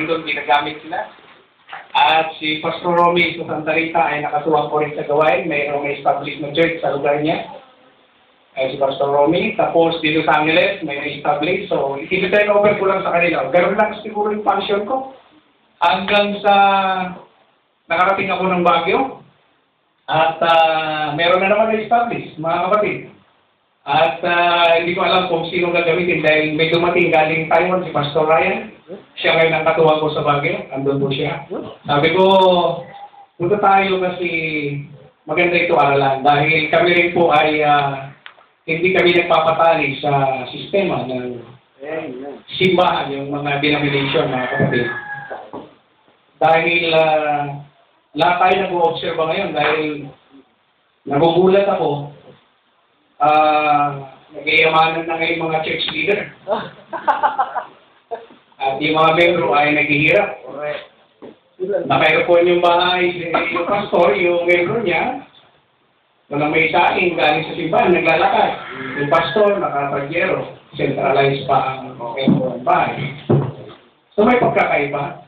nandun, ginagamit sila. At si Pastor Romy sa Santa Rita ay nakatuwang po rin sa gawain. Mayroong may established na church sa lugar niya. Ay si Pastor Romy. Tapos dito sa Angeles, may na-establish. So, i-turn over ko lang sa kanila. Ganun lang siguro yung function ko. Hanggang sa nakarating ako ng Baguio. At meron na naman na-establish, mga kapatid. At hindi ko alam kung sino gagamitin dahil may dumating galing Taiwan si Pastor Ryan. Siya ngayon ang katuwang ko sa Baguio. Andun po siya. Sabi ko, punta tayo kasi maganda ito aralan. Dahil kami rin po ay hindi kami nagpapatali sa sistema ng simbahan, yung mga denomination, mga kapatid. Dahil lahat tayo nag-o-observe ngayon dahil nagugulat ako, nag-iamanan na ngayon mga church leader. At yung mga membro ay naghihirap. Naka-aircon yung bahay, yung pastor, yung membro niya, walang may saing, galing sa simbahan, naglalakad. Yung pastor, naka-pagyero, centralized pa ang membro ng bahay. So may pagkakaiba.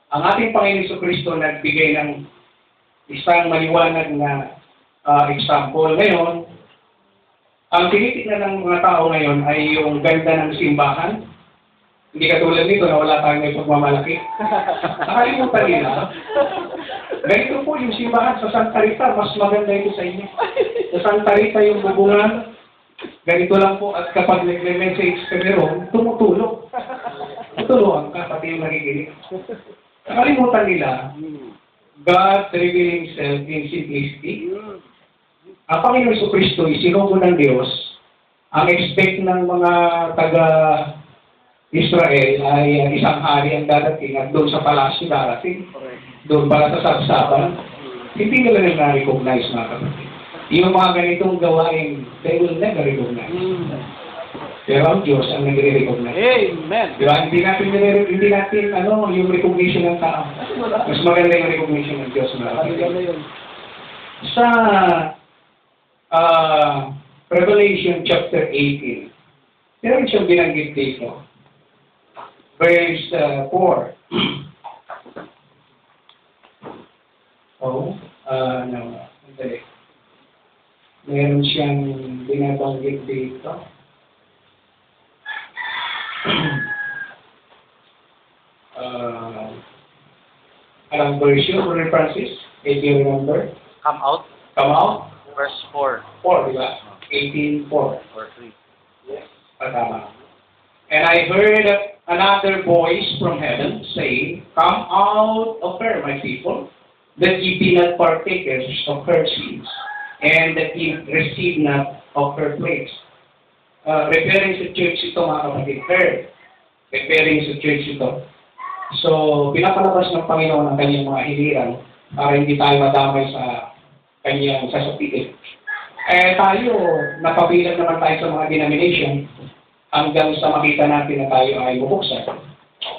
Ang ating Panginoon Jesucristo nagbigay ng isang maliwanag na example. Ngayon, ang tinitignan ng mga tao ngayon ay yung ganda ng simbahan. Hindi katulad nito na wala tayong may pagmamalaki. Nakalimutan nila. Ganito po yung simbahan sa Santa Rita, mas maganda ito sa inyo. Sa Santa Rita yung bubungan, ganito lang po at kapag nag-message ka meron, tumutulog. Tutulungan ka, pati yung nakikinig. Nakalimutan nila, God revealing Himself in simplicity. Ang Panginoon Jesucristo, isinugo ng Diyos, ang expect ng mga taga-Israel ay isang hari ang dadating at doon sa palasyo darating. Doon pala sa sabsaban, hindi nila na-recognize mga kapatid. Yung mga ganitong gawain, they will never recognize. Pero ang Diyos ang nagre-recognize. Amen. Diba? Hindi natin yung recognition ng tao. Mas maganda yung recognition ng Diyos. Sa Revelation chapter 18, meron siyang binanggit dito. Verse 4. Meron siyang binabanggit dito. Anong version, Brother Francis? If you remember. Come out. Come out. Verse 4. 4, di ba? 18:4. Or 3. Yes. Tama. And I heard another voice from heaven saying, Come out of her, my people, that ye be not partakers of her sins, and that ye receive not of her plagues. Referring sa church ito, mga kapatid. Referring sa church ito. So, pinapalabas ng Panginoon ang kanyang mga hiliran para hindi tayo madamay sa kanyang sasapitin. Tayo, napabilang naman tayo sa mga denomination hanggang sa makita natin na tayo ay bubuksan.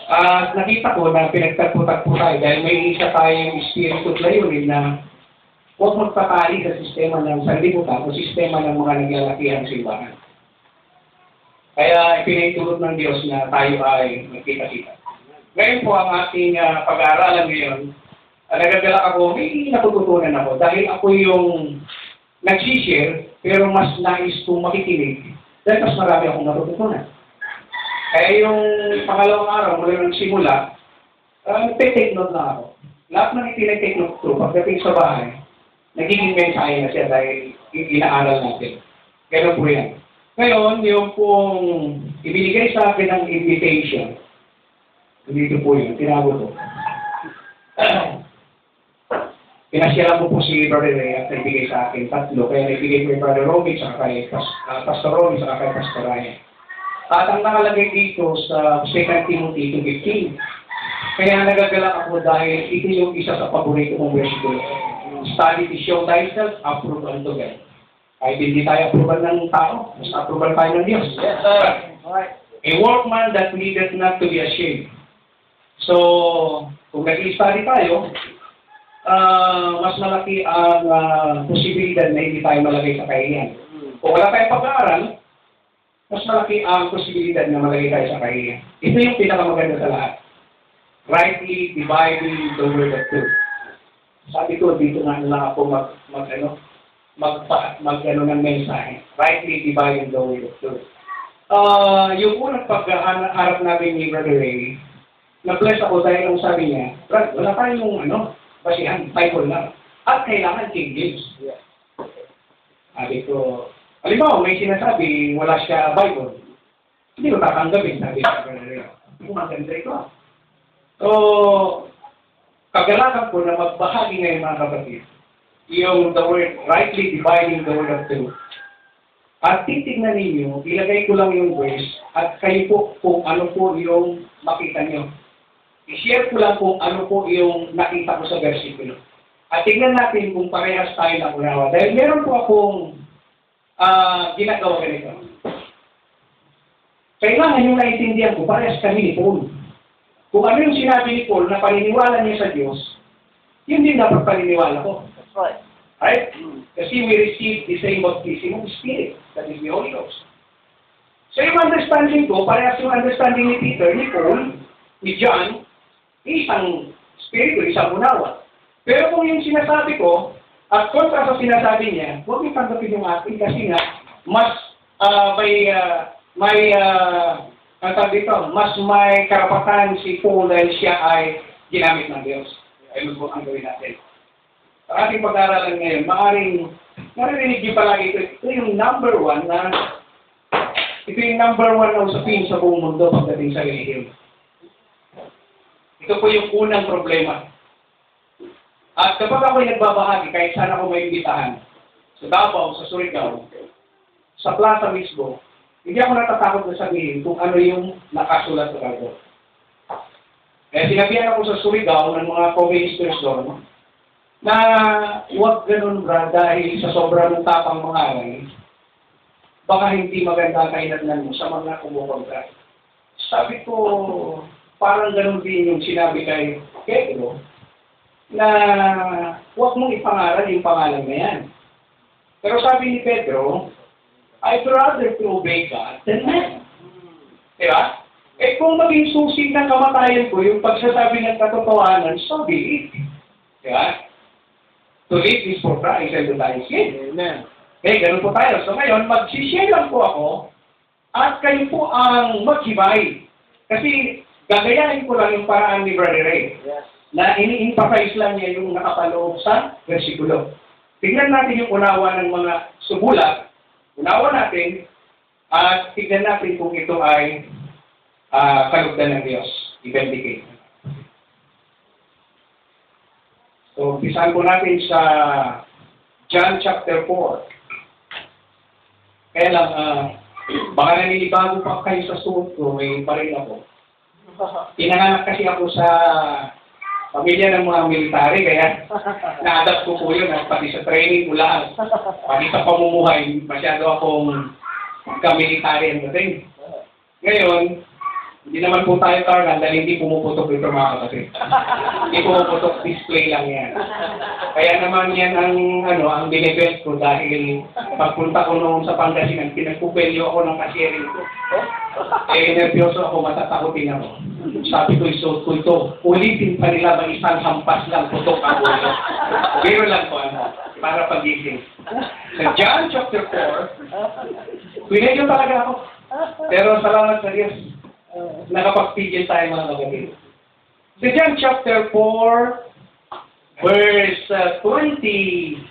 At nakita ko na pinagtagpo-tagpo tayo dahil may isa tayong espiritu layunin na huwag magpatali sa sistema ng sanlibutan o sistema ng mga naglalakihang simbahan. Kaya ipinahintulot ng Diyos na tayo ay magkita-kita. Ngayon po ang ating pag-aaralan ngayon, nagagalak ako, may natututunan ako dahil ako yung nag-share pero mas nais kong makikinig dahil mas marami akong natututunan. Kaya yung pangalawang araw mula ng simula, nagte-take note na ako. Lahat ng itinag-take note ko, pagdating sa bahay, nagiging mensahe na siya dahil inaaral natin. Ganun po yan. Ngayon, yung pong ibinigay sa akin ng invitation, dito po yun, tinago ko. Pinasyaran ko po si Brother Ray at naibigay sa akin 3. Kaya naibigay ko yung Brother Romy, saka kay Pastor Romy, saka kay Pastor Ryan. At ang nakalagay dito sa 2 Timothy 2:15. Kaya nagagalak ako dahil ito yung isa sa paborito kong versikulo. Study to show thyself, approve unto God. Kahit hindi tayo approval ng tao, mas approval tayo ng Diyos. Yes, sir. A workman that needeth not to be ashamed. So, kung nag-i-study tayo, mas malaki ang posibilidad na hindi tayo malagay sa kahihiyan. Kung wala tayong pag-aaral, mas malaki ang posibilidad na malagay tayo sa kahihiyan. Ito yung pinakamaganda sa lahat. rightly dividing the word of truth. Sabi ko, dito nga lang ako ng mensahe. Rightly dividing the word of truth. Yung unang pag-harap namin ni Brother Ray, na-bless ako dahil ang sabi niya, Brad, wala tayong basihan, Bible lang. At kailangan King James. Sabi ko, halimbawa, may sinasabi, wala siya Bible. Hindi ko tatanggapin, sabi ko, Brother Ray. Maganda ito. So, kagalakan ko na magbahagi ngayon mga kapatid, yung the word, rightly dividing the word of truth. At titignan ninyo, ilagay ko lang yung verse, at kayo po kung ano po yung makita nyo. I-share ko lang kung ano po yung nakita ko sa versikulo. At tignan natin kung parehas tayo na unawa. Dahil meron po akong ginagawa ganito. Kailangan yung naintindihan ko, parehas kami ni Paul. Kung ano yung sinabi ni Paul na paniniwala niya sa Diyos, yun din dapat paniniwala ko. That's right. Right? Kasi we receive the same baptism of Spirit, that is the Holy Ghost. So yung understanding ko, parehas yung understanding ni Peter, ni Paul, ni John, isang spirito, isang unawa. Pero kung yung sinasabi ko, at kontra sa sinasabi niya, huwag yung tanggapin yung akin kasi nga, mas mas may karapatan si Paul dahil siya ay ginamit ng Diyos. Ayun po ang gawin natin. Sa ating pag-aaralan ngayon, maririnig niyo palagi ito. Ito yung number one na usapin sa buong mundo pagdating sa relihiyon. Ito po yung unang problema. At kapag ako'y nagbabahagi, kahit saan ako may imbitahan, sa Davao, sa Surigao, sa plaza mismo, hindi ako natatakot na sabihin kung ano yung nakasulat sa Bible. Kaya sinabihan ako sa Surigao ng mga co-ministers doon na huwag ganun brad dahil sa sobrang tapang mangaral, baka hindi maganda ang kainatnan mo sa mga kumukontra. Sabi ko, parang ganun din yung sinabi kay Pedro na huwag mong ipangaral yung pangalan na yan. Pero sabi ni Pedro, I'd rather to obey God than man. Diba? Eh kung maging susi ng kamatayan ko, yung pagsasabi ng katotohanan, so be it. Diba? To live is for Christ and to die is gain. Amen. Okay, ganun po tayo. So ngayon, mag-share lang po ako at kayo po ang maghibay. Kasi gagayahin ko lang yung paraan ni Brother Ray. Yes. Na ini-emphasize lang niya yung nakapaloob sa versikulo. Tingnan natin yung unawa ng mga subulat. Unawa natin at tignan natin kung ito ay kalugdan ng Diyos. I-vindicate. So, umpisahan po natin sa John chapter 4. Kaya lang, baka naninibago pa kayo sa suot ko, may parin ako. Pinanganak kasi ako sa pamilya ng mga military, kaya na-adapt ko po yun, pati sa training ko lahat, pati sa pamumuhay, masyado akong ka-military ang dating. Ngayon, hindi naman po tayo karnan dahil hindi pumuputok ito mga kapatid. Hindi pumuputok, display lang yan. Kaya naman yan ang binibelt ko dahil pagpunta ko noon sa Pangasinan, pinagpupelyo ako ng cashiering ko. Nervyoso ako, matatakotin ako. Sabi ko, isuot ko ito. Ulitin pa nila ba isang hampas lang, putok ako. Pero lang po, para pagising. Sa John chapter 4, pinedyo talaga ako. Pero salamat sa Diyos, nakapagpigil tayo mga kapatid. Sa John chapter 4, verse 21,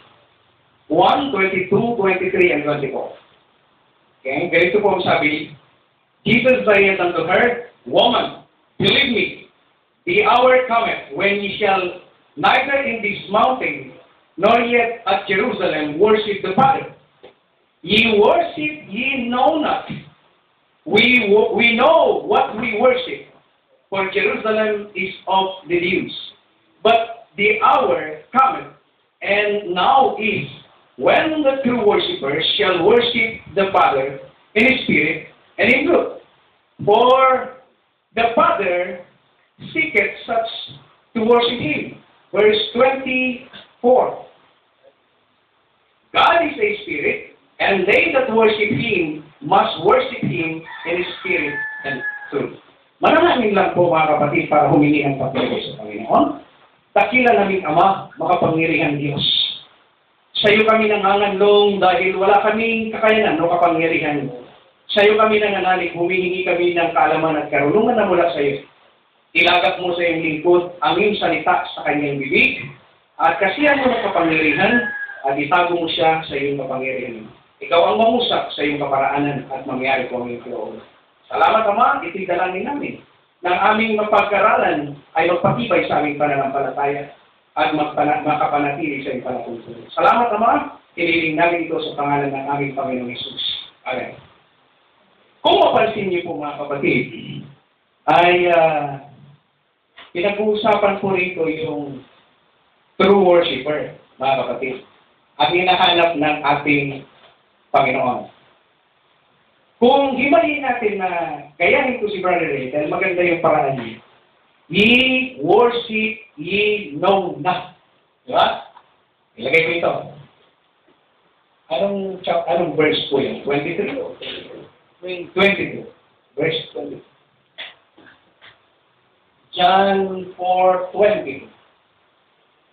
22, 23, and 24. Okay, ganito po ang sabi. Jesus saith unto her, Woman, believe me, the hour cometh when ye shall neither in this mountain nor yet at Jerusalem worship the Father. Ye worship, ye know not. We know what we worship, for Jerusalem is of the Jews. But the hour cometh, and now is, when the true worshippers shall worship the Father in spirit and in truth. For the Father seeketh such to worship Him. Verse 24. God is a spirit, and they that worship Him must worship Him in spirit and truth. Manalangin lang po mga kapatid para humingi ng pagpapalagay sa Panginoon. Dakila naming Ama, makapangyarihan Diyos. Sa iyo kami nanganganlong dahil wala kaming kakayanan o kapangyarihan. Sa iyo kami nananalig, humihingi kami ng kaalaman at karunungan na mula sa iyo. Ilagak mo sa iyong lingkod ang iyong salita sa kanyang bibig at kasihan mo ng kapangyarihan at itago mo siya sa iyong kapangyarihan. Ikaw ang mangusap sa iyong kaparaanan at mangyari po ang iyong kalooban. Salamat Ama, ito'y dalangin namin ng aming mapagkaralan ay magpatibay sa aming pananampalataya at makapanatili sa iyong panatungtong. Salamat Ama, hiniling namin ito sa pangalan ng aming Panginoong Hesus. Amen. Kung mapansin niyo po mga kapatid, ay pinag-uusapan po rito yung true worshiper, mga kapatid. At hinahanap ng ating Panginoon. Kung himayin natin na gayahin ko si Brother Ray, dahil maganda yung paraan niya. Ye worship, ye know not. Diba? Ilagay ko ito. Anong verse po yun? 23? 22. Verse 22. John 4:20.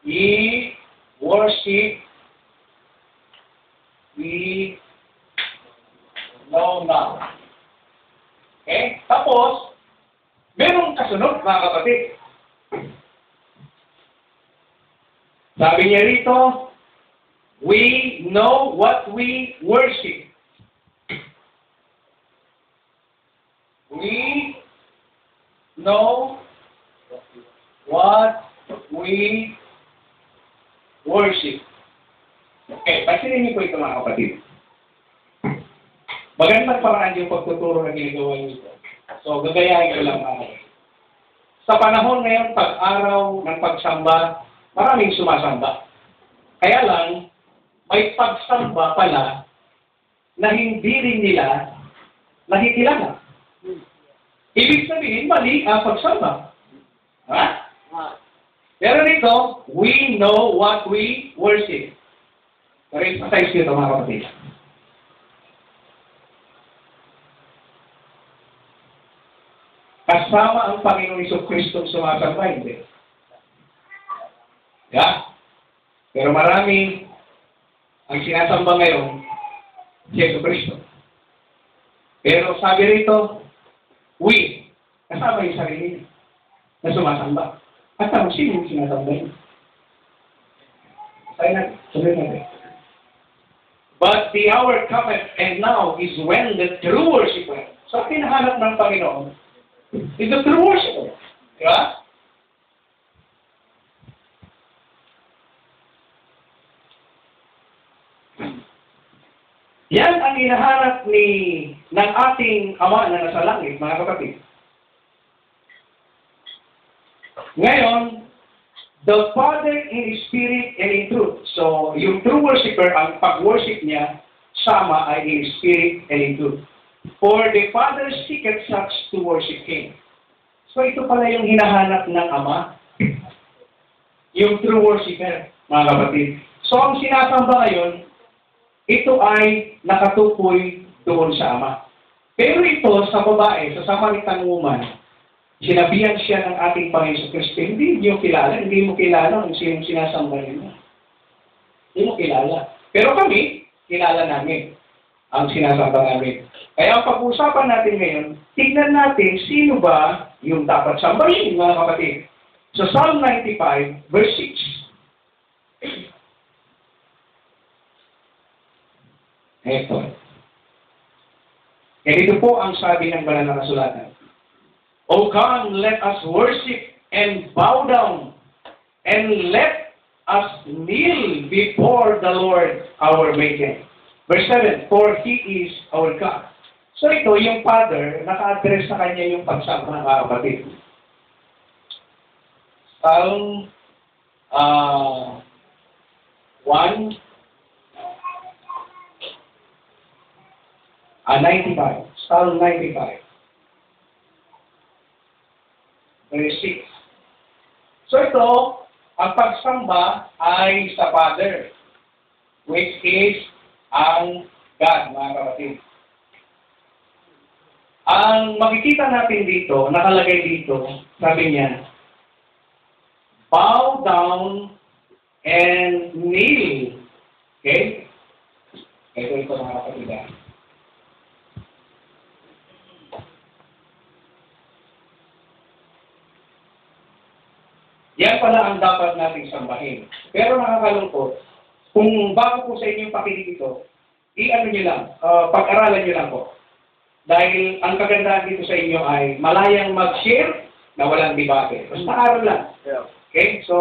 Ye worship, ye know not. Okay? Tapos, merong kasunod, mga kapatid. Sabi niya rito, we know what we worship. We know what we worship. Okay, pansinin niyo po ito mga kapatid. Magandang paraan yung pagtuturo na ginagawa niyo ito. So, gagayahin ko lang mga kapatid. Sa panahon ngayon, pag-araw ng pagsamba, maraming sumasamba. Kaya lang, may pagsamba pala na hindi rin nila nakikilala. Ibig sabihin, mali ang pagsamba. Ha? Pero nito, we know what we worship. Pero emphasize nito mga kapatid. Kasama ang Panginoong Jesucristo sumasamba, hindi. Yeah? Pero marami ang sinasamba ngayon si Jesucristo. Pero sabi rito, we, kasama yung sarili niya na sumasamba. At ang sino yung sinasamba niya? Sabi natin. But the hour cometh, and now is when the true worshiper, so pinahanap ng Panginoon, is the true worshiper. Diba? Yan ang hinahanap ng ating Ama na nasa langit, mga kapatid. Ngayon, the Father in Spirit and in truth. So, yung true worshiper, ang pag-worship niya, sama ay in Spirit and in truth. For the Father seeketh such to worship Him. So, ito pala yung hinahanap ng Ama. Yung true worshiper, mga kapatid. So, ang sinasamba ngayon, ito ay nakatukoy doon sa Ama. Pero ito, sa babae, sa Samaritan woman, sinabihan siya ng ating Panginoon Kristo, hindi mo kilala ang sinong sinasamba niyo. Hindi mo kilala. Pero kami, kilala namin ang sinasamba namin. Kaya ang pag-uusapan natin ngayon, tignan natin sino ba yung dapat sambahin, mga kapatid. Sa Psalm 95, verse 6. Ito. Ganito po ang sabi ng banal na kasulatan. O come, let us worship and bow down, and let us kneel before the Lord our Maker. Verse 7, for He is our God. So ito, yung Father, naka-address sa kanya yung pagsamba ng mga kapatid. Psalm 95. Psalm 95. Verse 6. So ito, ang pagsamba ay sa Father, which is ang God, mga kapatid. Ang makikita natin dito, nakalagay dito, sabi niya, bow down and kneel. Okay? Ito mga kapatid. Yan pala ang dapat nating sambahin. Pero nakakalungkot, kung bago po sa inyong pakinig ito, i-ano nyo lang, pag-aralan nyo lang po. Dahil ang kagandahan dito sa inyo ay malayang mag-share na walang debate. Basta aral lang. Okay? So,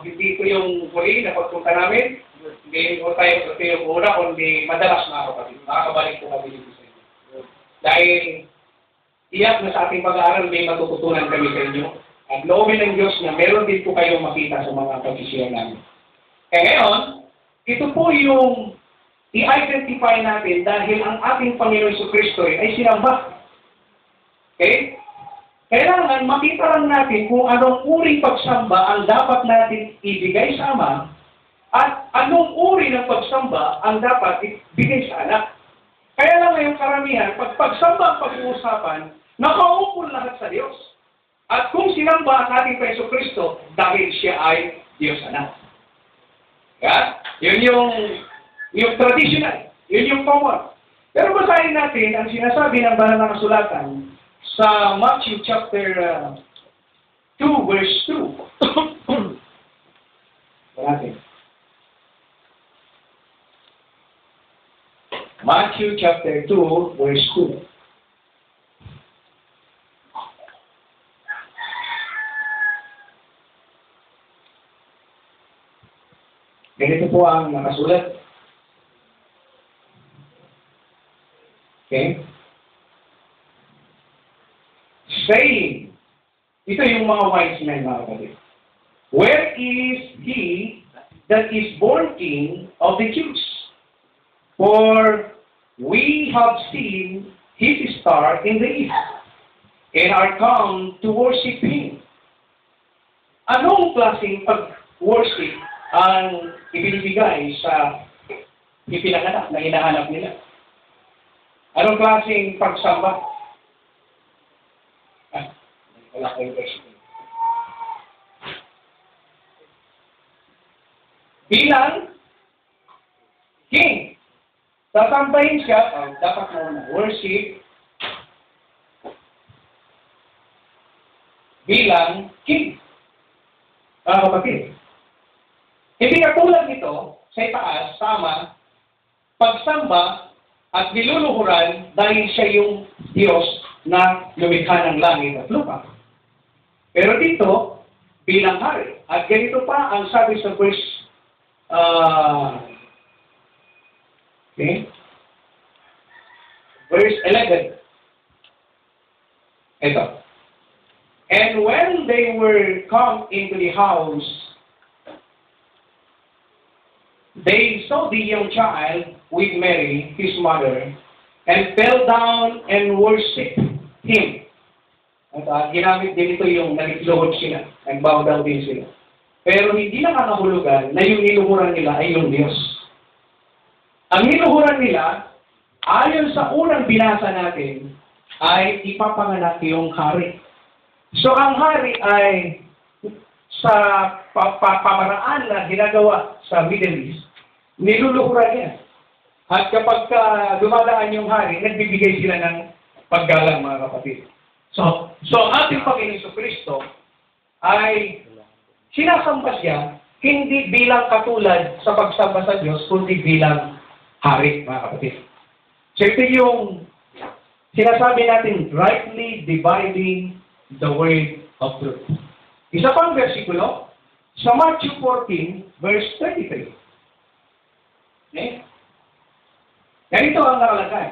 hindi ko yung huli na pagpunta namin. Hindi ko tayo ito yung una, kundi madalas mga kapatid. Makakabalik po kami dito sa inyo. Dahil iyak na sa ating pag-aaral, may matututunan kami sa inyo. At loobin ng Diyos na meron din po kayong makita sa mga pag-share namin. Ngayon, ito po yung i-identify natin dahil ang ating Panginoon Jesucristo ay sinamba. Okay? Kailangan makita lang natin kung anong uri pagsamba ang dapat natin ibigay sa Ama at anong uri ng pagsamba ang dapat ibigay sa anak. Kaya lang ngayong karamihan, pag pagsamba ang pag-uusapan, nakaupol lahat sa Diyos. At kung sinamba ang ating Jesucristo dahil siya ay Diyos Anak. Yeah? Yun yung traditional. Yun yung common. Pero basahin natin ang sinasabi ng banal na kasulatan sa Matthew chapter 2 verse 2. Natin. Matthew chapter 2 verse 2. Ganito po ang nakasulat. Okay? Saying, ito yung mga wise men, mga kapatid. Where is he that is born king of the Jews? For we have seen his star in the east, and are come to worship him. Anong klaseng pag-worship ang ibinibigay sa ipinaganap na hinahanap nila? Anong klaseng pagsamba? Wala ko yung question. Bilang king. Sasampahin siya, dapat mo worship bilang king. Kapatid. Hindi katulad nito, sa itaas, tama, pagsamba at niluluhuran dahil siya yung Diyos na lumikha ng langit at lupa. Pero dito, bilang hari. At ganito pa ang sabi sa verse, verse 11. Ito. And when they were come into the house, they saw the young child with Mary, his mother, and fell down and worshipped him. At ginamit din ito yung nagluhod sila, nagbow down din sila. Pero hindi nakakahulugan na yung niluhuran nila ay yung Diyos. Ang niluhuran nila, ayon sa unang binasa natin, ay ipapanganak yung hari. So ang hari ay sa pamaraan na ginagawa sa Middle East, niluluhuran niya. At kapag dumadaan yung hari, nagbibigay sila ng paggalang, mga kapatid. So ating Panginoon Jesucristo ay sinasamba siya hindi bilang katulad sa pagsamba sa Diyos, kundi bilang hari, mga kapatid. So ito yung sinasabi natin, rightly dividing the word of truth. Isa pang versikulo, sa Matthew 14, verse 33. Okay? Ganito ang nakalagay.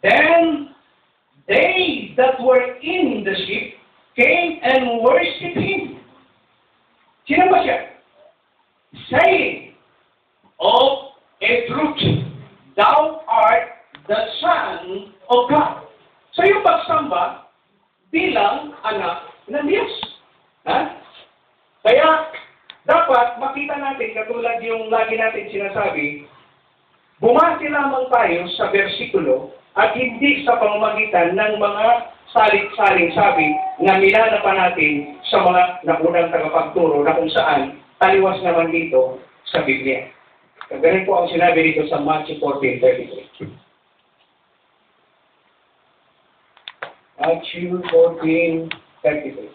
Then they that were in the ship came and worshipped him. Sino ba siya? Saying, of a truth, thou art the Son of God. So yung pagsamba bilang anak ng Diyos. Ha? Kaya dapat makita natin, katulad yung lagi natin sinasabi, bumati lamang tayo sa versikulo at hindi sa pamamagitan ng mga salit-saling sabi na minana pa natin sa mga naunang tagapagturo na kung saan taliwas naman dito sa Biblia. Ganun po ang sinabi dito sa Matthew 14:33. Matthew 14:33.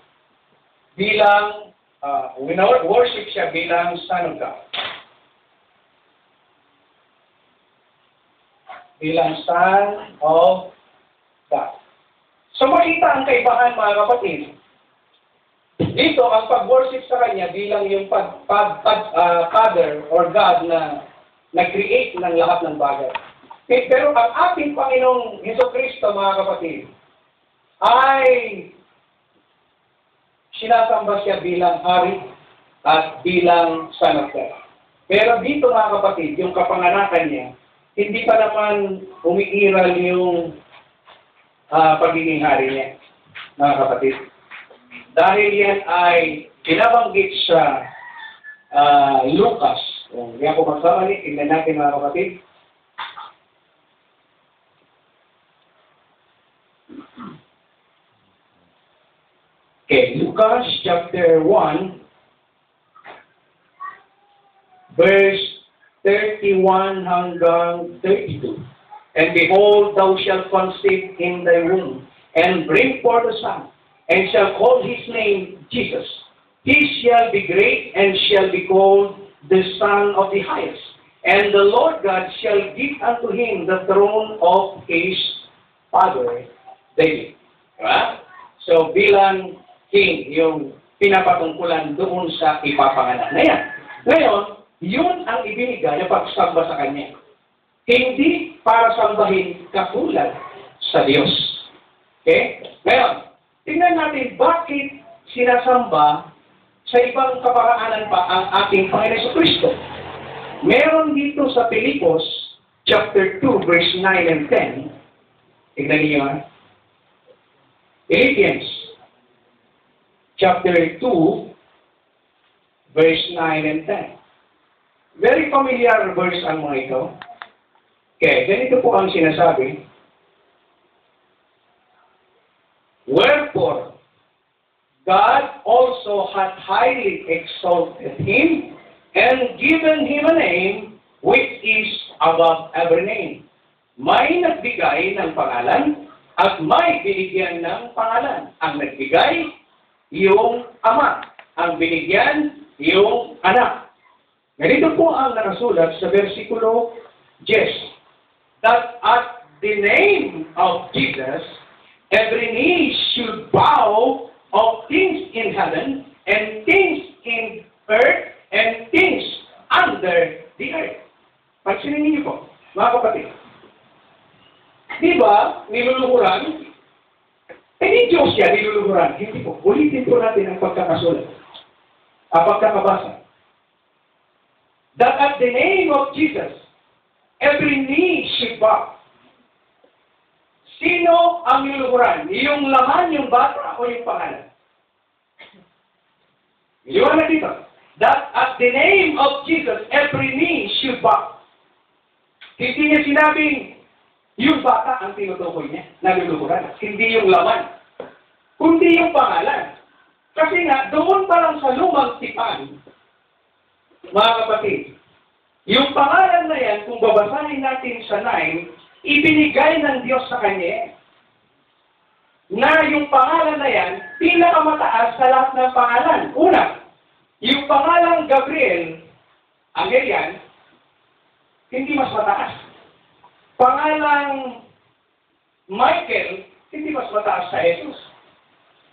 Bilang, worship siya bilang Son of God. Bilang Son of God. So makita ang kaibahan, mga kapatid. Dito, ang pag-worship sa Kanya bilang yung Father or God na nag-create ng lahat ng bagay. Pero ang ating Panginoong Jesucristo, mga kapatid, ay sinasamba siya bilang Hari at bilang Son of God. Pero dito, mga kapatid, yung kapanganakan niya, hindi pa naman umiiral yung pagiging hari niya, mga kapatid. Dahil yan ay pinabanggit sa Lucas. Hindi ako magkamali, tingnan natin, mga kapatid. Okay, Lucas chapter 1, verse 31 hanggang 32. And behold, thou shalt conceive in thy womb, and bring forth a son, and shall call his name Jesus. He shall be great, and shall be called the Son of the Highest. And the Lord God shall give unto him the throne of his father David. Diba? So, bilang king, yung pinapatungkulan doon sa ipapanganak na yan. Ngayon, yun ang ibinigay na pagsamba sa kanya. Hindi para sambahin katulad sa Diyos. Okay? Ngayon, tingnan natin bakit sinasamba sa ibang kaparaanan pa ang ating Panginoon Kristo. Meron dito sa Pilipos, chapter 2, verse 9 and 10. Tignan niyo ha. Philippians, chapter 2, verse 9 and 10. Very familiar verse ang mga ito. Okay, ganito po ang sinasabi. Wherefore, God also hath highly exalted him, and given him a name which is above every name. May nagbigay ng pangalan, at may binigyan ng pangalan. Ang nagbigay, yung Ama. Ang binigyan, yung Anak. Ganito po ang nakasulat sa versikulo 10. That at the name of Jesus, every knee should bow of things in heaven, and things in earth, and things under the earth. Pansinin niyo po, mga kapatid. Di ba, niluluhuran? Hindi Diyos yan, niluluhuran. Hindi po. Ulitin po natin ang pagkakasulat. Ang pagkakabasa. That at the name of Jesus, every knee should bow. Sino ang niluluhuran? Yung laman, yung bata, o yung pangalan? Iliwan na dito. That at the name of Jesus, every knee should bow. Hindi niya sinabing, yung bata ang tinutukoy niya, naluluhuran. Hindi yung laman. Kundi yung pangalan. Kasi nga, doon pa lang sa lumang tipan, mga kapatid, yung pangalan na yan, kung babasahin natin sa 9, ibinigay ng Diyos sa kanya. Na yung pangalan na yan, pinakamataas sa lahat ng pangalan. Una, yung pangalang Gabriel, anghel yan, hindi mas mataas. Pangalang Michael, hindi mas mataas sa Jesus.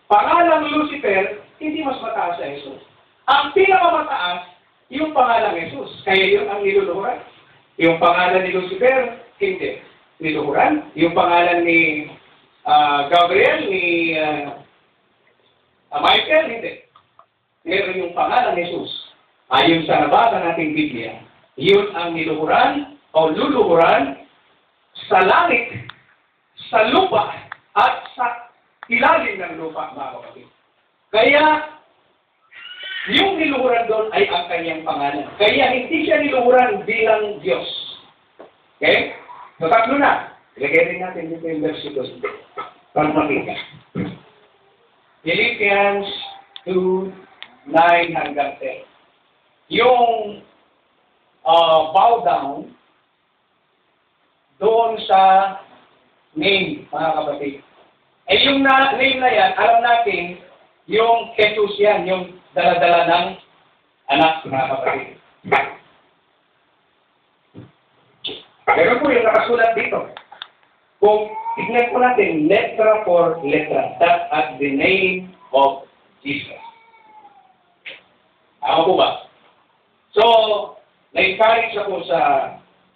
Pangalang Lucifer, hindi mas mataas sa Jesus. Ang pinakamataas, yung pangalang Jesus. Kaya yun ang niluluhuran. Yung pangalan ni Lucifer, hindi niluluhuran. Yung pangalan ni Gabriel, ni Michael, hindi. Pero yung pangalan ni Jesus, ayon sa nabasa nating Biblia, yun ang niluhuran o luluhuran sa langit, sa lupa, at sa ilalim ng lupa, mga kapatid. Kaya, yung niluhuran doon ay ang kanyang pangalan. Kaya hindi siya niluhuran bilang Diyos. Okay? So, tatlo na. Ilagay rin natin dito yung versikulo para makita. Philippians 2:9 hanggang 10. Yung bow down doon sa name, mga kapatid. Eh yung name na yan, alam natin, yung Jesus yan, yung dala-dala ng anak, mga kapatid. Pero po yung nakasulat dito, kung tignan po natin, letra for letra, that at the name of Jesus. Ako po ba? So, na-encourage ako sa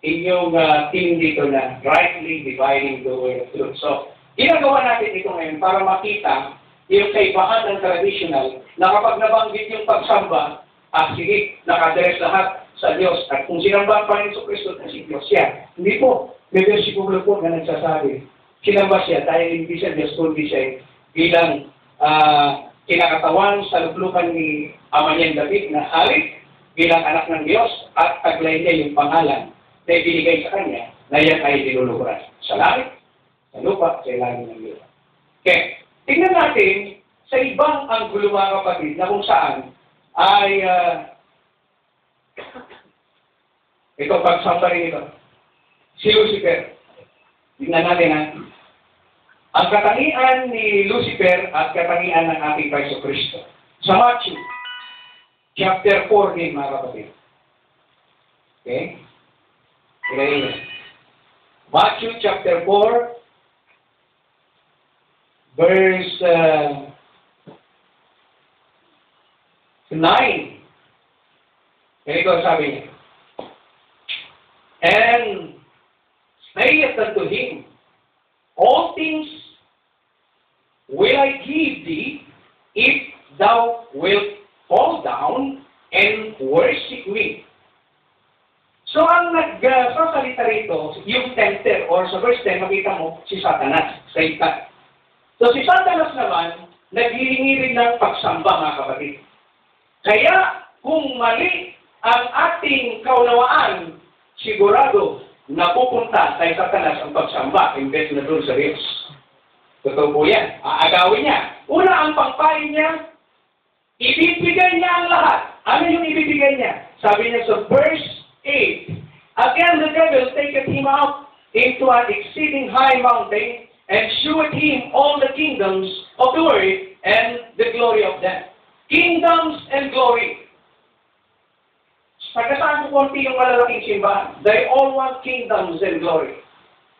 inyong team dito na rightly dividing the word of truth. So, ginagawa natin ito ngayon para makita yung kaibahan ng traditional na kapag nabanggit yung pagsamba, sige, nakadress lahat sa Diyos. At kung sinamba ang Panginoon Kristo na si Diyos siya. Hindi po. May versikulo po na nagsasabi. Sinamba siya dahil hindi siya Diyos, kundi siya bilang kinakatawan sa luklukan ni ama niyang David na hari bilang anak ng Diyos at taglay niya yung pangalan na ibinigay sa kanya na yan ay niluluhuran sa langit, sa lupa, sa ilalim ng lupa. Okay. Tingnan natin sa ibang anggulo, mga kapatid, na kung saan ay ito, pagsamba rin ito. Si Lucifer. Tingnan natin ha. Ang katangian ni Lucifer at katangian ng ating Paiso Kristo. Sa Matthew, chapter 4 din, mga kapatid. Okay? Tingnan. Matthew chapter 4, verse 9. Ganito sabi niya. And saith unto him, all things will I give thee, if thou wilt fall down and worship me. So, ang nagsasalita rito, yung tempter, or sa verse 10, makita mo, si Satanas, Satan. So, si Satanas naman, naghihingi rin ng pagsamba, mga kapatid. Kaya, kung mali ang ating kaunawaan, sigurado na pupunta kay Satanas ang pagsamba, imbes na doon sa Diyos. Totoo po yan. Aagawin niya. Una, ang pangpain niya, ibibigay niya ang lahat. Ano yung ibibigay niya? Sabi niya sa verse 8, again the devil taketh him out into an exceeding high mountain, and sheweth him all the kingdoms of the earth and the glory of them. Kingdoms and glory. Pagkasaan ko konti yung malalaking simbahan, they all want kingdoms and glory.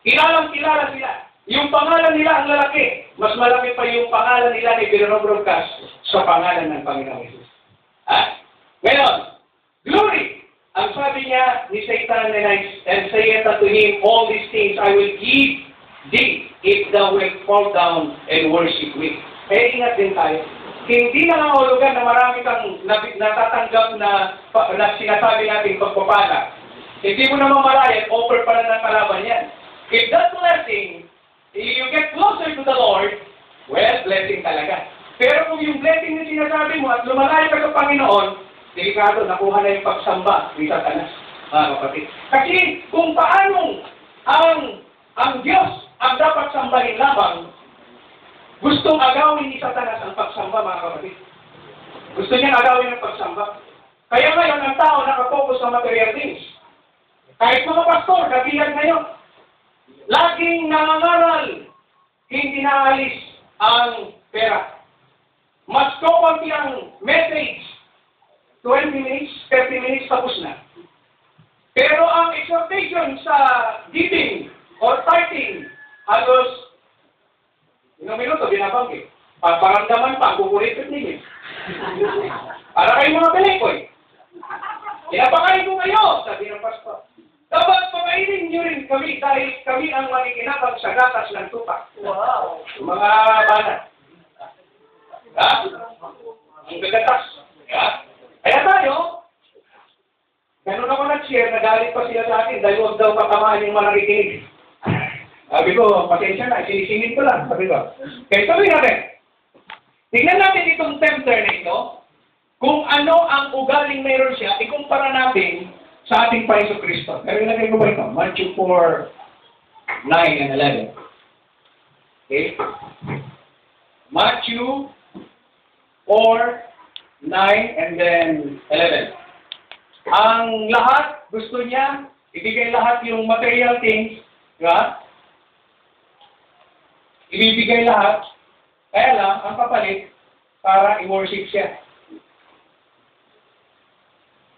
Kilalang-kilala sila. Yung pangalan nila ang lalaki. Mas malaki pa yung pangalan nila ni Pinobroadcast sa pangalan ng Panginoon Jesus. Ngayon, glory. Ang sabi niya ni Satan, and saith unto him, all these things I will give thee, if thou wilt fall down and worship me. Kaya ingat din tayo. Hindi na nangahulugan na marami kang natatanggap na sinasabi natin pagpapala. Hindi mo naman malayan, offer pa lang ng kalaban yan. If that blessing, you get closer to the Lord, well, blessing talaga. Pero kung yung blessing na sinasabi mo at lumalayo ka sa Panginoon, delikado, nakuha na yung pagsamba ni Satanas, mga kapatid. Kasi kung paanong ang Diyos ang dapat sambahin lamang, gustong agawin ni Satanas ang pagsamba, mga kapatid. Gusto niyang agawin ang pagsamba. Kaya ngayon, ang tao nakapokus sa material things. Kahit mga pastor, kabihan ngayon, laging nangangaral, hindi naalis ang pera. Mas konti ang message, 20 minutes, 30 minutes, tapos na. Pero ang exhortation sa giving or tithing, halos ilang minuto, binabanggit. Paparamdaman pa, kukulitin ninyo. Para kayong mga pelikoy. Pinapakain ko kayo, sabi ng pastor. Dapat pakainin nyo rin kami dahil kami ang makikinabang sa gatas ng tupa. Wow! Mga banat. Ha? Ang gagatas. Ha? Kaya tayo, ganun ako nag-share, nagalit pa sila sa akin dahil huwag daw patamaan yung malakikinig. Sabi ko, pasensya na, sinisingin ko lang. Sabi ko, kaya sabi natin, tignan natin itong tempter na ito, kung ano ang ugaling mayroon siya, ikumpara natin sa ating Paiso Kristo. Pero ilagay ko ba ito? Matthew 4, 9 and 11. Okay? Matthew 4, 9, and then 11. Ang lahat, gusto niya, ibigay lahat yung material things, di ba? Ibibigay lahat, kaya lang, ang kapalit, para i-worship siya.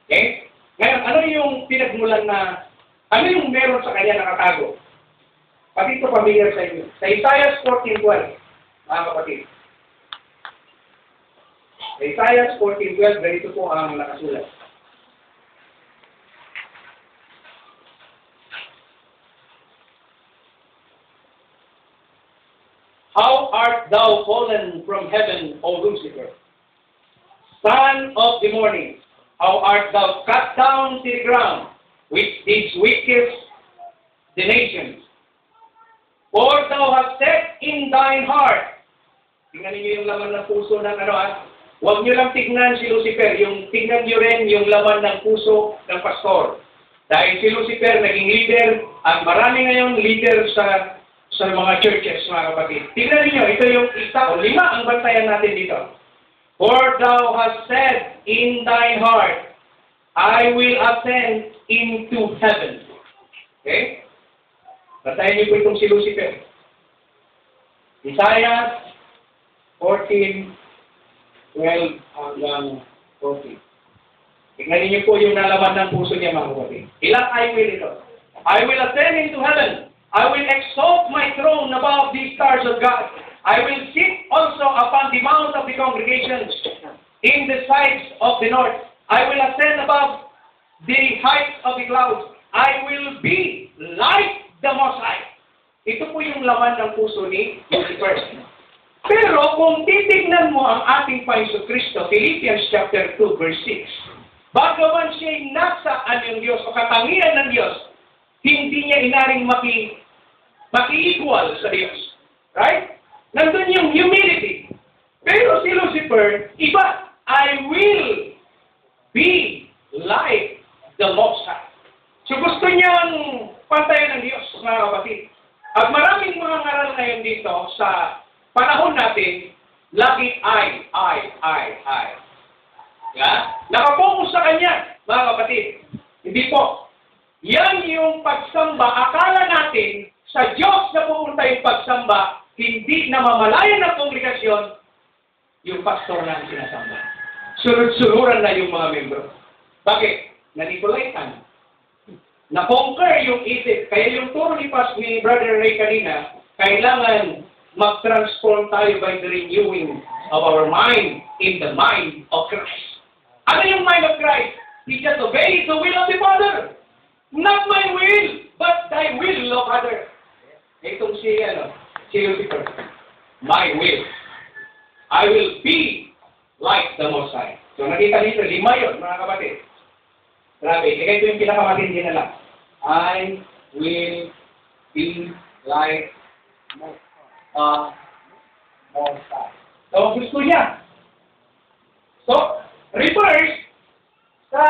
Okay? Ngayon, ano yung pinagmulan na, ano yung meron sa kanya nakatago? Pati ito familiar sa inyo. Sa Isaiah 14:12, mga kapatid. Sa Isaiah 14:12, ganito po ang nakasulat. How art thou fallen from heaven, O Lucifer, son of the morning? How art thou cut down to the ground, which didst weakest the nations? For thou hast said in thine heart, tingnan niyo yung laman ng puso ng huwag niyo lang tingnan si Lucifer, tingnan niyo rin yung laman ng puso ng pastor. Dahil si Lucifer naging leader, at marami ngayon leader sa mga churches, mga kapatid. Tingnan niyo, ito yung isa o 5 ang bantayan natin dito. For thou hast said in thine heart, I will ascend into heaven. Okay? Bantayan niyo po itong si Lucifer. Isaiah 14, 12 hanggang 14. Tingnan niyo po yung nalaman ng puso niya, mga kapatid. Ilang I will ito? I will ascend into heaven. I will exalt my throne above the stars of God. I will sit also upon the mount of the congregation in the sides of the north. I will ascend above the heights of the clouds. I will be like the Most High. Ito po yung laman ng puso ni Lucifer. Pero kung titignan mo ang ating Panginoon Kristo, Philippians chapter 2, verse 6, bagaman siya'y nasa anyong Diyos o katangian ng Diyos, hindi niya inaring maki-equal sa Diyos. Right? Nandun yung humility. Pero si Lucifer, iba. I will be like the Most High. So gusto niyang pantayan ng Diyos, mga kapatid. At maraming mga ngaral ngayon dito sa panahon natin, lagi I. Yeah? Nakapokus sa kanya, mga kapatid. Hindi po. Yan yung pagsamba. Akala natin, sa Diyos na pupunta yung pagsamba, hindi namamalayan ng kongregasyon, yung pastor na ang sinasamba. Sunod-sunuran na yung mga membro. Bakit? Nanipulaitan. Na-conquer yung isip. Kaya yung turo ni Brother Ray kanina, kailangan mag-transform tayo by the renewing of our mind in the mind of Christ. Ano yung mind of Christ? He just obeys the will of the Father. Not my will, but thy will, O Father. Itong si Lucifer. My will. I will be like the Most High. So nakita dito, 5 yun, mga kapatid. Grabe, ito yung pinakamatindi na lang. I will be like Most High. So gusto niya. So, reverse sa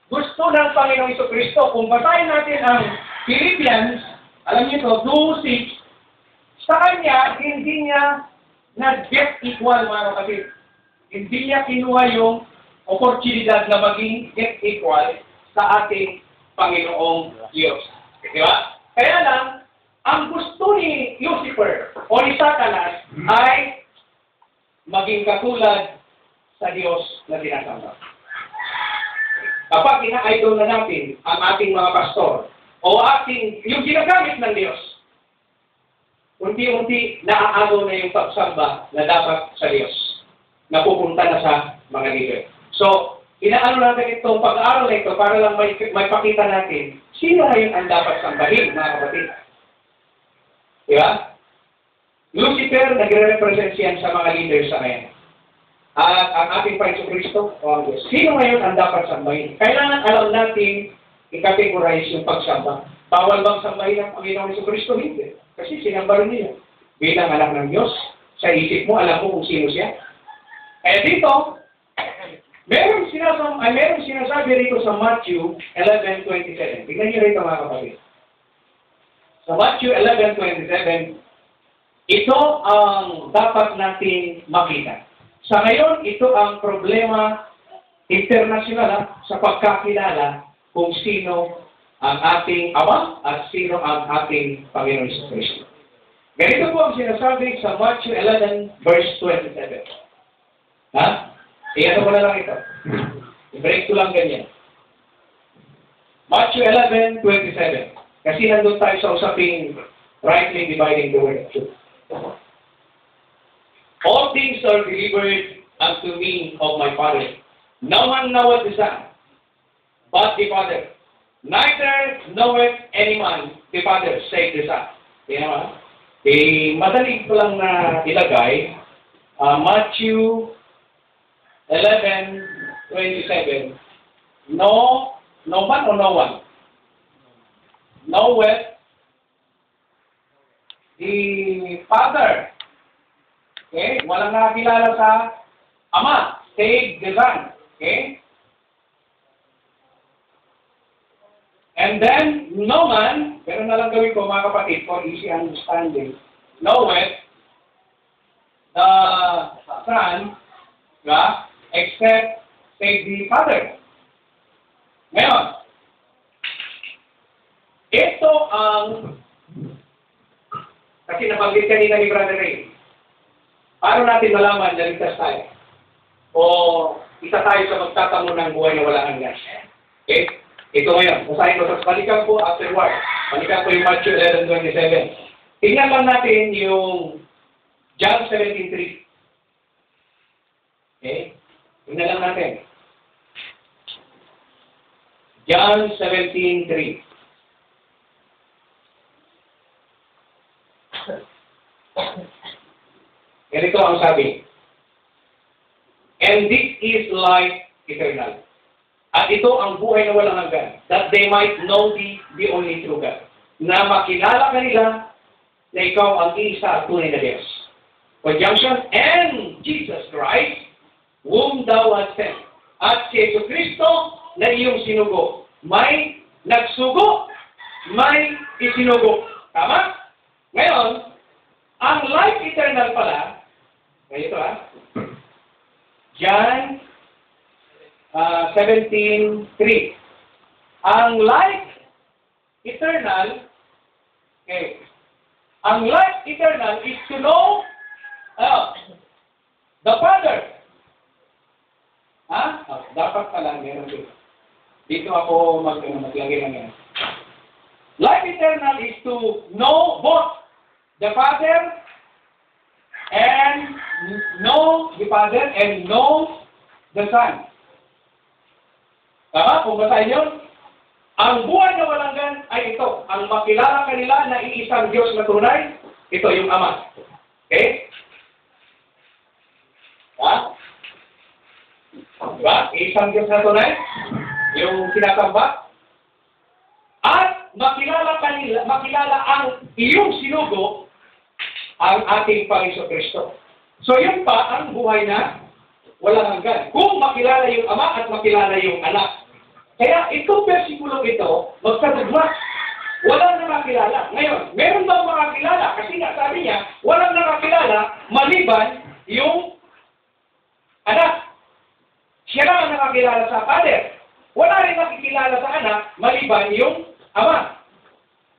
gusto ng Panginoong Jesucristo. Kung basahin natin ang Philippians, alam niyo ito, 2:6, sa kanya, hindi niya nag-get equal, mga kapatid. Hindi niya kinuha yung oportunidad na maging get equal sa ating Panginoong Diyos. Di ba? Kaya lang, ang gusto ni Lucifer o ni Satanas ay maging katulad sa Diyos na sinasamba. Kapag ina-idol na natin ang ating mga pastor o yung ginagamit ng Diyos, unti-unti naaagaw na yung pagsamba na dapat sa Diyos, na pupunta na sa mga leader. So, inaano natin itong pag-aaral na ito para lang may pakita natin sino ngayon ang dapat sambahin, mga kapatid. Diba? Lucifer, nagre-represent yan sa mga leaders sa ngayon. At ang ating Panginoong Kristo, o ang Diyos. Sino ngayon ang dapat sambahin? Kailangan alam natin i-categorize yung pagsamba. Bawal bang sambahin ang Panginoong Kristo? Hindi. Kasi sinamba rin niya. Bilang anak ng Diyos, sa isip mo, alam mo kung sino siya. Kaya dito, merong sinasabi rito sa Matthew 11:27. Tingnan niyo rito, mga kapatid. sa Matthew 11:27, ito ang dapat natin makita. Sa ngayon, ito ang problema internasyonal sa pagkakilala kung sino ang ating Ama at sino ang ating Panginoon Jesucristo. Ganito po ang sinasabi sa Matthew 11:27. Ha? Iyan ko na lang ito. I-break ko lang ganyan. Matthew 11:27. Kasi nandun tayo sa usaping rightly dividing the word of truth. All things are delivered unto me of my Father. No one knoweth the Son, but the Father. Neither knoweth any man the Father, save the Son. Kaya naman, madali ko lang na ilagay, Matthew 11:27. No man or no one? Knoweth the Father. Okay? Walang nakakilala sa Ama, save the Son. Okay? And then, no man, pero na lang gawin ko mga kapatid, for easy understanding, knoweth the Son, except save the Father. Ngayon, ito ang, kasi nabanggit kanina ni Brother Ray, paano natin malaman na ligtas tayo? O isa tayo sa magtatamo ng buhay na wala hanggan? Okay? Ito ngayon, basahin ko sa balikan po afterward. Balikan ko yung Matthew 11:27. Tingnan lang natin yung John 17:3. Okay? Tingnan lang natin. John 17:3. Ganito ang sabi. And this is life eternal. At ito ang buhay na walang hanggan, that they might know thee, the only true God. Na makilala kanila na ikaw ang isa at tunay na Diyos. Conjunction, and Jesus Christ, whom thou hast sent. At si Yesu Kristo na iyong sinugo. May nagsugo, may isinugo. Tama? Ngayon, ang life eternal pala, ganito John 17:3. Ang life eternal, okay, ang life eternal is to know the Father. Dapat pala meron dito. Dito ako maglagay ng yan. Life eternal is to know both the Father and know the Son. Tama? Kung basahin yun, ang buhay na walang hanggan ay ito. Ang makilala kanila na iisang Diyos na tunay, ito yung Ama. Okay? Diba? Iisang Diyos na tunay, yung sinasamba. At makilala ang iyong sinugo, ang ating Panginoon Kristo. So yun pa ang buhay na walang hanggan. Kung makilala yung Ama at makilala yung Anak. Kaya itong versikulong ito, magkatugma. Walang nakakilala. Ngayon, meron bang makakilala? Kasi nga sabi niya, walang nakakilala maliban yung Anak. Siya lang ang nakakilala sa Father. Wala rin nakikilala sa Anak maliban yung Ama.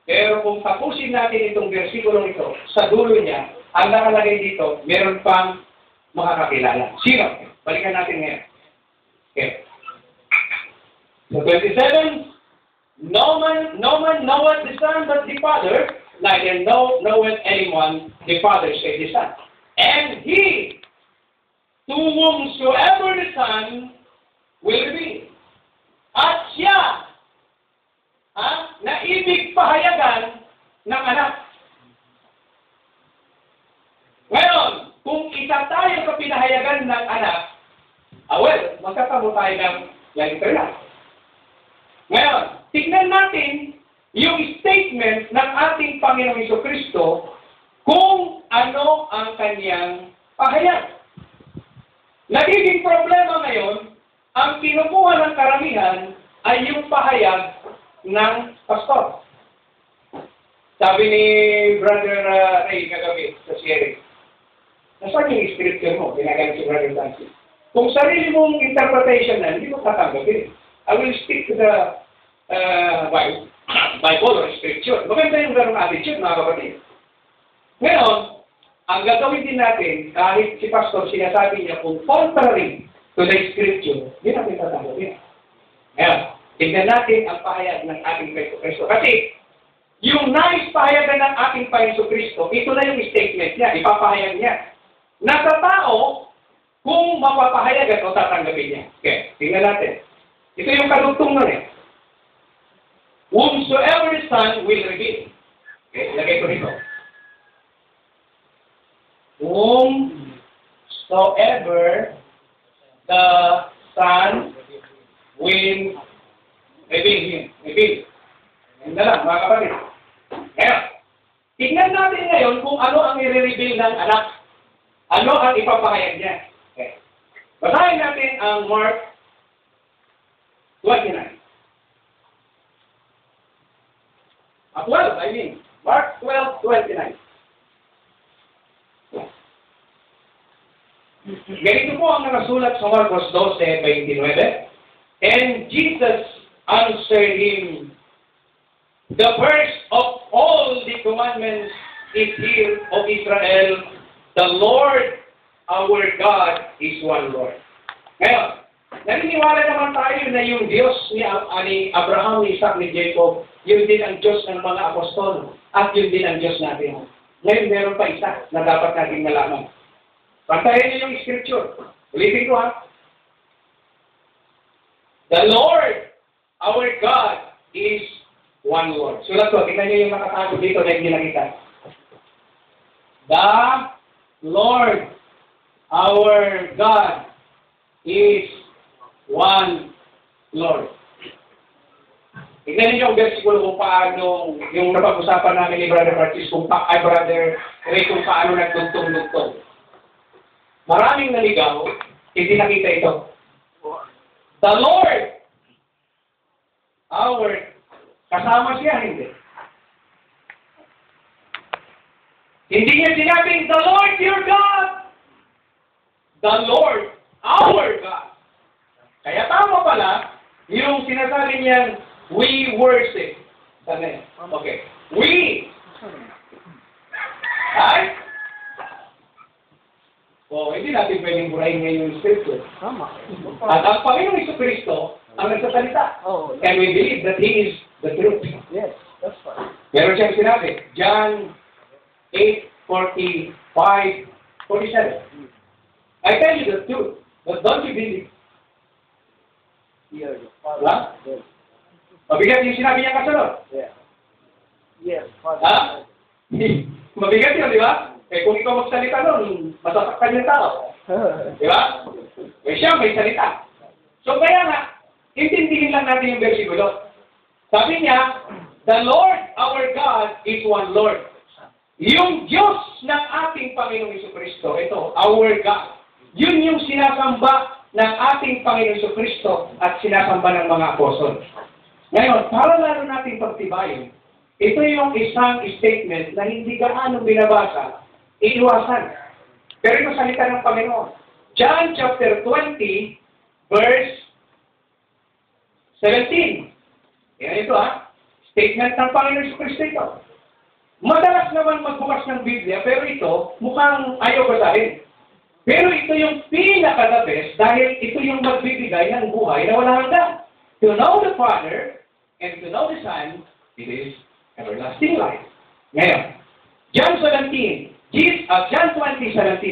Pero kung tapusin natin itong versikulong ito, sa dulo niya, ang nakalagay dito, meron pang makakakilala. Sino? Balikan natin ngayon. Okay. So 27, no man knoweth the Son but the Father, neither knoweth anyone the Father save the Son. And he, to whomsoever the Son will reveal. At siya, na ibig pahayagan ng Anak. Ngayon, kung isa tayo sa pinahayagan ng Anak, magkatamo tayo ng life eternal. Ngayon, tignan natin yung statement ng ating Panginoong Jesucristo kung ano ang kanyang pahayag. Nagiging problema ngayon, ang kinukuha ng karamihan ay yung pahayag ng pastor. Sabi ni Brother Ray kagabi sa Sierra, nasaan yung scripture mo? Ginagamit si Brother Nancy. Kung sarili mong interpretation na, hindi mo tatanggapin. I will stick to the Bible or scripture. Maganda yung ganong attitude, mga kapatid. Ngayon, ang gagawin din natin, kahit si Pastor sinasabi niya kung contrary to the scripture, hindi natin tatanggapin. Ngayon, tignan natin ang pahayag ng ating Kristo. Kasi, yung nais pahayagan ng ating Panginoon Kristo, ito na yung statement niya, ipapahayag niya. Nasa tao, kung mapapahayagan o tatanggapin niya. Okay, tingnan natin. Ito yung kadugtong nun eh. Whomsoever the Son will reveal. Okay, lagay ko rito. Whomsoever the Son will reveal him. Reveal. Yan na lang, mga kapatid. Ngayon, tingnan natin ngayon kung ano ang i-reveal ng anak. Ano ang ipapahayag niya. Okay. Basahin natin ang Mark 29. 12, I mean. Mark 12:29. Ganito po ang nakasulat sa Marcos 12:29. And Jesus answered him, the first of all the commandments is here, O Israel, the Lord our God is one Lord. Ngayon, naniniwala naman tayo na yung Diyos ni Abraham, ni Isaac, ni Jacob, yun din ang Diyos ng mga apostol, at yun din ang Diyos natin. Ngayon, meron pa isa na dapat natin malaman. Pantayin niyo yung scripture. Ulitin ko ha. The Lord, our God, is one Lord. Sulat ko, tingnan niyo yung nakatago dito na hindi nakita. The Lord, our God, is one Lord. Tingnan niyo yung versikulo kung paano, yung napag-usapan namin ni Brother Martis, kung Brother Ray, kung paano nagtugtong-lugtong. Maraming naligaw, hindi nakita ito. The Lord, our, kasama siya, hindi. Hindi niya sinabing, the Lord your God. The Lord, our God. Kaya tama pala, yung sinasabi niyan, we worship. Sana okay. We. Right? Hindi natin pwedeng burahin ngayon yung scripture. Tama. At ang Panginoong Jesucristo ang nagsasalita. And we believe that He is the truth. Yes, that's fine. Meron siyang sinabi, John 8:45, 47. I tell you the truth, but don't you believe? Yeah. Wala? Mabigat yung sinabi niya kasunod. Yeah. Yes. Ha? Mabigat yun, di ba? Kung ikaw magsalita nun, masasaktan yung tao. Di ba? Siya may salita. So kaya nga, intindihin lang natin yung versikulo. Sabi niya, the Lord our God is one Lord. Yung Diyos ng ating Panginoong Jesucristo, ito, our God. Yun yung sinasamba ng ating Panginoong Jesucristo at sinasamba ng mga apostol. Ngayon, para lalo natin pagtibayin, ito yung isang statement na hindi gaano binabasa, iiwasan. Pero ito salita ng Panginoon. John chapter 20, verse 17. Yan ito statement ng Panginoon Jesucristo ito. Madalas naman magbukas ng Biblia, pero ito, mukhang ayaw basahin. Pero ito yung pinaka-the best dahil ito yung magbibigay ng buhay na wala hanggan. To know the Father and to know the Son, it is everlasting life. Ngayon, John 20:17,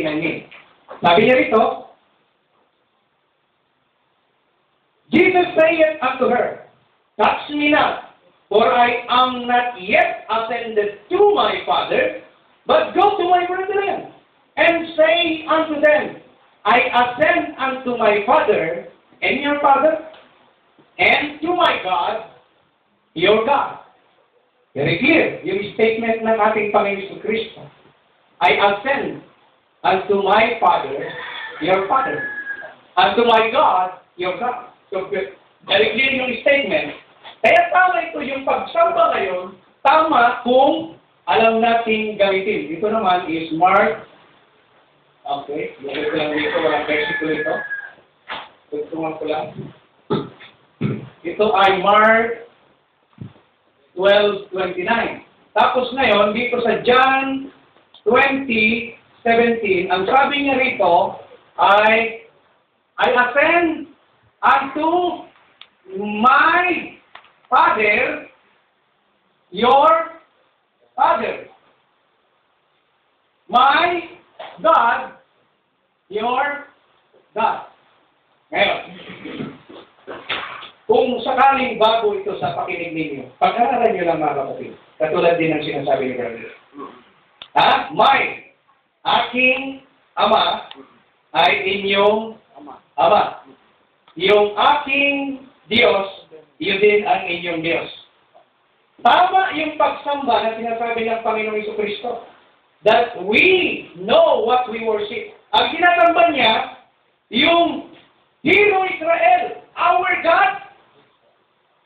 I mean. Sabi niya rito, Jesus saith unto her, touch me not, for I am not yet ascended to my Father, but go to my brethren, and say unto them, I ascend unto my Father, and your Father, and to my God, your God. Very clear, yung statement ng ating Panginoon Kristo. I ascend unto my Father, your Father, unto my God, your God. So, very clear yung statement. Kaya tama ito yung pagsamba ngayon, tama kung alam nating gamitin. Ito naman is Mark. Okay, lagay ko lang dito, walang versicle ito. Tugtungan ko lang. Ito ay Mark 12:29. Tapos ngayon, dito sa John 20:17, ang sabi niya rito ay, I ascend unto my Father, your Father. My God, your God. Ngayon, kung sakaling bago ito sa pakinig ninyo, pag-aralan nyo lang mga kapatid, katulad din ng sinasabi ni Brother. My, aking ama, ay inyong ama. Yung aking Diyos, yun din ang inyong Diyos. Tama yung pagsamba na sinasabi ng Panginoong Jesucristo. That we know what we worship. Ang sinasamba niya, yung Hero Israel, our God,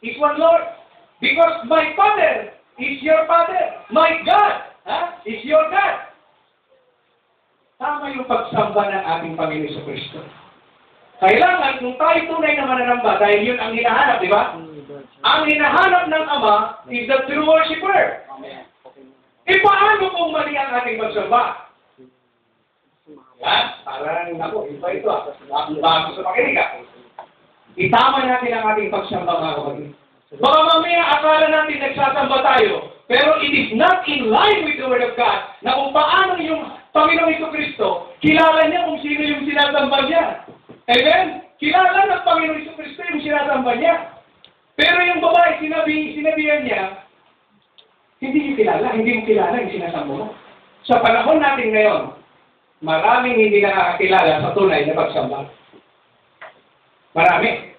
is one Lord. Because my Father is your Father. My God is your God. Tama yung pagsamba ng ating Panginoon Jesucristo. Kailangan, kung tayo tunay na mananamba, dahil yun ang hinahanap, di ba? Ang hinahanap ng Ama is the true worshiper. E paano kung mali ang ating pagsamba? Parang, naku, ito. Bago sa pakinig. Itama natin ang ating pagsamba, mga kapatid. Baka mamaya akala natin nagsasamba tayo, pero it is not in line with the Word of God na kung paano yung Panginoong Jesucristo, kilala niya kung sino yung sinasamba niya. Amen? Kilala ng Panginoong Jesucristo yung sinasamba niya. Pero yung babae, sinabihan niya, hindi mo kilala yung sinasamba mo. Sa panahon natin ngayon, maraming hindi nakakakilala sa tunay na pagsamba. Marami.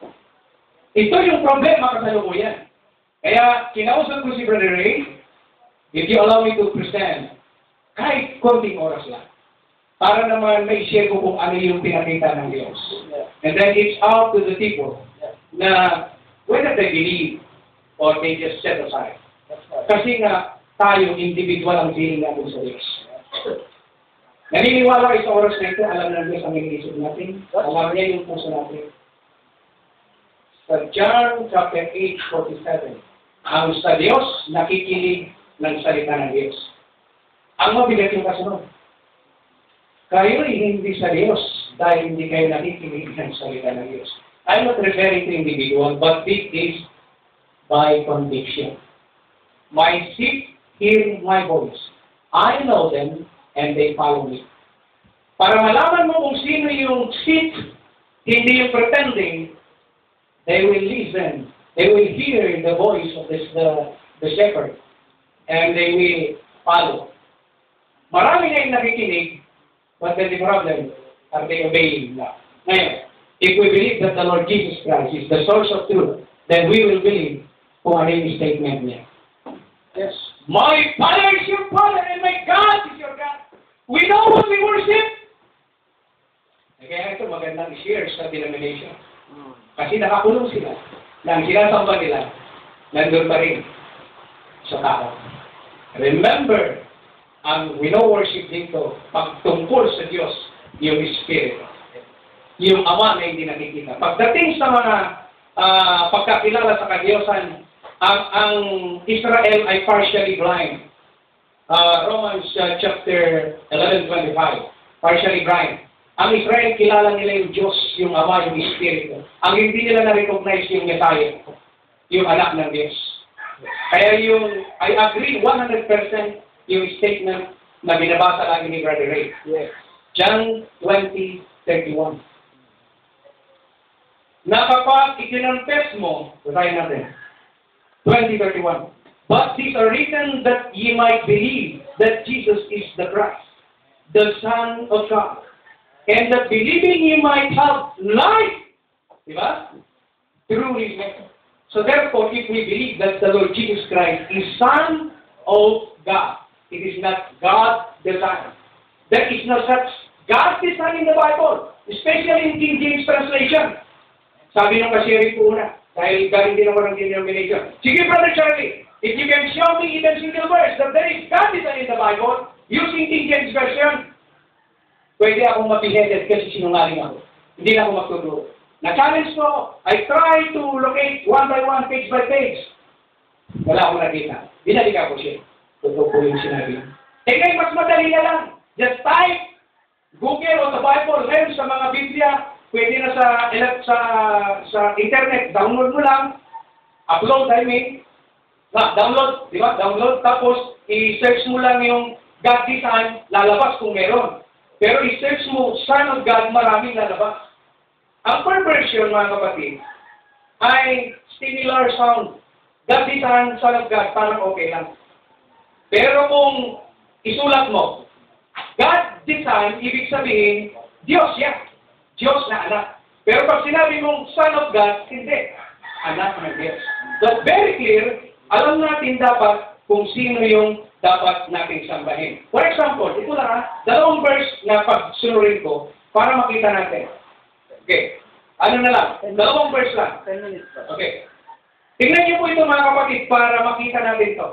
Ito yung problema kasalukuyan. Kaya, kinausap ko si Brother Ray, if you allow me to present, kahit konting oras lang, para naman may share ko kung ano yung pinakita ng Diyos. And then it's out to the people na whether they believe or they just set aside. Kasi nga, tayo, individual ang feeling natin sa Diyos. Naniniwala kayo sa oras na ito, alam na Diyos ang iniisip natin, alam niya yung puso natin. Sa John chapter 8:47, ang sa Diyos nakikinig ng salita ng Diyos. Ang mabigat yung kasunod. Kayo'y hindi sa Diyos dahil hindi kayo nakikinig ng salita ng Diyos. I'm not referring to individual, but this is by conviction. My sheep hear my voice. I know them and they follow me. Para malaman mo kung sino yung sheep, hindi yung pretending, they will listen. They will hear the voice of the shepherd. And they will follow. Marami na yung nakikinig, but the problem, are they obeying now? Ngayon, if we believe that the Lord Jesus Christ is the source of truth, then we will believe kung ano yung statement niya. Yes. My Father is your Father and my God is your God. We know what we worship. Kaya ito magandang i-share sa denomination. Kasi nakakulong sila. Na ang sinasamba nila, nandun pa rin sa tao. Remember, ang wino-worship dito, pagtungkol sa Diyos, yung Spirit. Yung Ama na hindi nakikita. Pagdating sa mga pagkakilala sa Kadiyosan, ang Israel ay partially blind. Romans chapter 11:25, partially blind. Ang Israel, kilala nila yung Diyos, yung Ama, yung Espiritu. Ang hindi nila na-recognize yung Messiah, yung anak ng Diyos. Kaya I agree 100% yung statement na binabasa lagi ni Brother Ray. Yes. John 20:31. Na kapag ikinonfess mo, basahin natin, 20:31. But these are written that ye might believe that Jesus is the Christ, the Son of God. And that believing ye might have life, diba? Through His name. So therefore, if we believe that the Lord Jesus Christ is Son of God, it is not God the Son. There is no such God the Son in the Bible, especially in King James translation. Sabi ng kasiri po una, dahil galing din ako ng denomination. Sige, Brother Charlie, if you can show me even single verse that there is God design in the Bible, using King James Version, pwede akong mapiheaded kasi sinungaling ako. Hindi na ako magtuturo. Na-challenge ko ako. I try to locate one by one, page by page. Wala akong nakita. Binalikan ko siya. Totoo po yung sinabi. Eh ngayon, mas madali na lang. Just type Google o the Bible. Ngayon sa mga Biblia, pwede na sa internet. Download mo lang. Upload, I mean. Download, di ba? Download. Tapos, i-search mo lang yung God design, lalabas kung meron. Pero i-search mo, Son of God, maraming lalabas. Ang per version, mga kapatid, ay similar sound. God design, Son of God, parang okay lang. Pero kung isulat mo, God design, ibig sabihin, Diyos yan. Diyos na anak. Pero pag sinabi mong Son of God, hindi. Anak ng Diyos. So, very clear, alam natin dapat kung sino yung dapat natin sambahin. For example, ito lang dalawang verse na pagsunurin ko para makita natin. Okay. Ano na lang? Dalawang verse lang. 10 minutes pa. Okay. Tingnan niyo po ito mga kapatid para makita natin ito.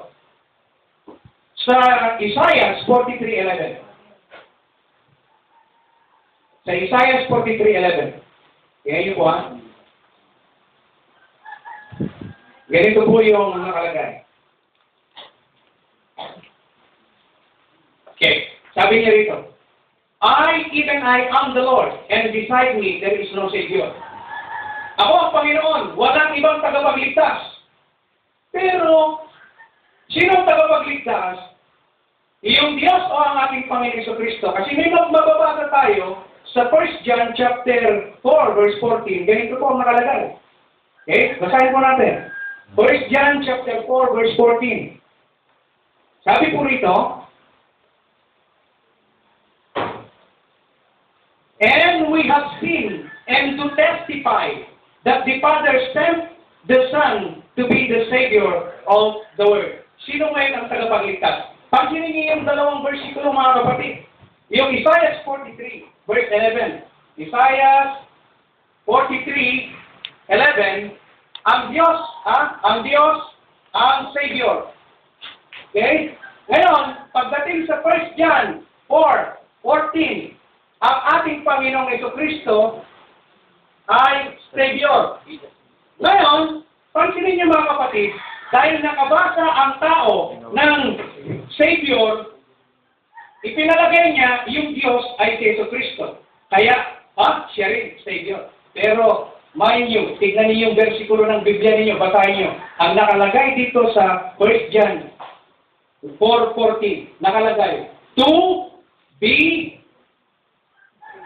Sa Isaiah 43:11. Sa Isaiah 43:11. Tingnan niyo po ha. Ganito po yung nakalagay. Okay. Sabi niya rito, even I am the Lord, and beside me there is no Savior. Ako ang Panginoon, walang ibang tagapagligtas. Pero, sinong tagapagligtas? Yung Diyos o ang ating Panginoon Jesucristo. Kasi may mababasa tayo sa 1 John chapter 4, verse 14. Ganito po ang nakalagay. Okay? Basahin po natin. 1 John chapter 4, verse 14. Sabi po rito, and we have seen and to testify that the Father sent the Son to be the Savior of the world. Sino ngayon ang tagapagligtas? Pansinin niyo yung dalawang versikulo mga kapatid. Yung Isaiah 43, verse 11. Isaiah 43:11, ang Diyos, ang Savior. Okay? Ngayon, pagdating sa 1 John 4:14, ang ating Panginoong Jesucristo ay Savior. Ngayon, pansinin niyo mga kapatid, dahil nakabasa ang tao ng Savior, ipinalagay niya yung Diyos ay si Jesucristo. Kaya, siya rin, Savior. Pero, mind you, tignan niyo yung versikulo ng Biblia ninyo, basahin niyo. Ang nakalagay dito sa 1 John 4:14, nakalagay, to be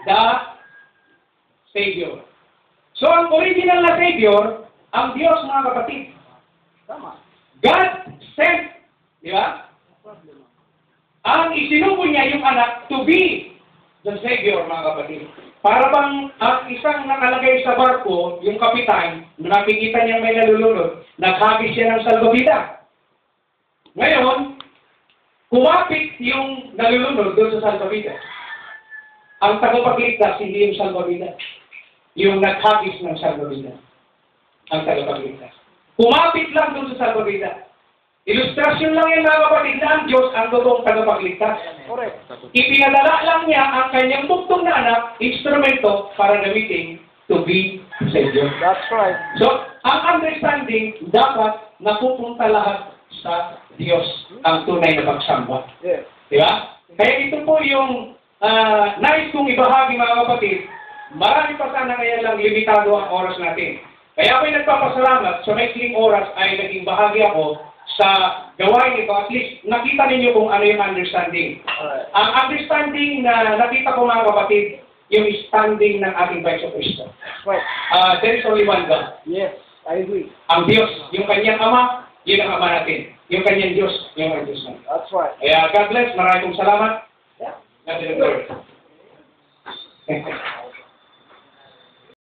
the Savior. So, ang original na Savior, ang Diyos mga kapatid. Tama. God sent, di ba? Ang isinubo niya yung anak to be the Savior mga kapatid. Para bang ang isang nakalagay sa barko, yung kapitan, nakikita niya may nalulunod, naghagis siya ng salbabida. Ngayon, kumapit yung nalulunod doon sa salbabida. Ang tagapagligtas, hindi yung salbabida. Yung naghagis ng salbabida. Ang tagapagligtas. Kumapit lang doon sa salbabida. Ilustrasyon lang yan mga kapatid na ang Diyos ang totoong tagapagligtas. Correct. Ipinadala lang niya ang kanyang buktong na anak, instrumento para gamitin to be Savior. That's right. So, ang understanding, dapat napupunta lahat sa Diyos ang tunay na pagsamba. Yes. Di ba? Kaya ito po yung nais kong ibahagi mga kapatid. Marami pa sana kaya lang limitado ang oras natin. Kaya ako'y nagpapasalamat sa maikling oras ay naging bahagi ako sa gawain ito. At least nakita ninyo kung ano yung understanding. Alright. Ang understanding na nakita ko mga kapatid, yung standing ng ating Panginoon Kristo. Right. There is only one God. Yes, I agree. Ang Diyos, yung kanyang Ama, yun ang Ama natin. Yung kanyang Diyos, yung ang Diyos natin. That's right. Kaya God bless, maraming salamat. Yeah. God bless.